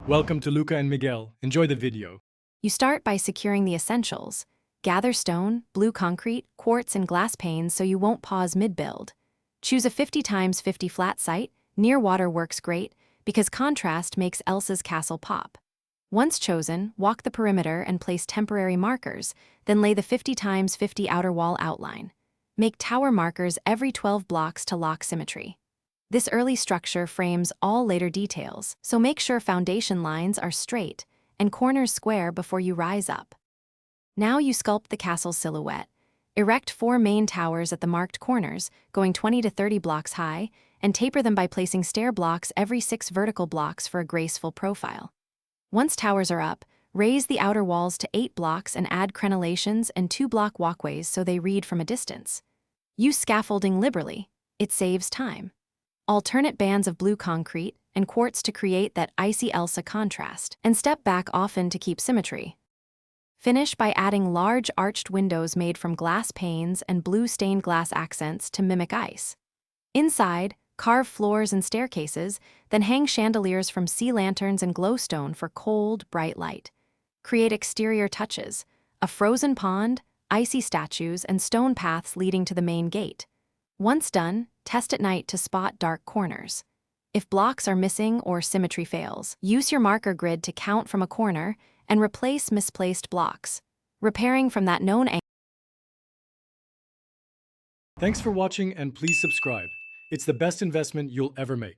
Welcome to Luca and Miguel. Enjoy the video. You start by securing the essentials. Gather stone, blue concrete, quartz, and glass panes so you won't pause mid-build. Choose a 50x50 flat site. Near water works great because contrast makes Elsa's Castle pop. Once chosen, walk the perimeter and place temporary markers, then lay the 50x50 outer wall outline. Make tower markers every 12 blocks to lock symmetry. This early structure frames all later details, so make sure foundation lines are straight and corners square before you rise up. Now you sculpt the castle silhouette. Erect 4 main towers at the marked corners, going 20 to 30 blocks high, and taper them by placing stair blocks every 6 vertical blocks for a graceful profile. Once towers are up, raise the outer walls to 8 blocks and add crenellations and 2-block walkways so they read from a distance. Use scaffolding liberally. It saves time. Alternate bands of blue concrete and quartz to create that icy Elsa contrast, and step back often to keep symmetry. Finish by adding large arched windows made from glass panes and blue stained glass accents to mimic ice. Inside, carve floors and staircases, then hang chandeliers from sea lanterns and glowstone for cold, bright light. Create exterior touches: a frozen pond, icy statues, and stone paths leading to the main gate. Once done, test at night to spot dark corners. If blocks are missing or symmetry fails, use your marker grid to count from a corner and replace misplaced blocks, repairing from that known angle. Thanks for watching and please subscribe. It's the best investment you'll ever make.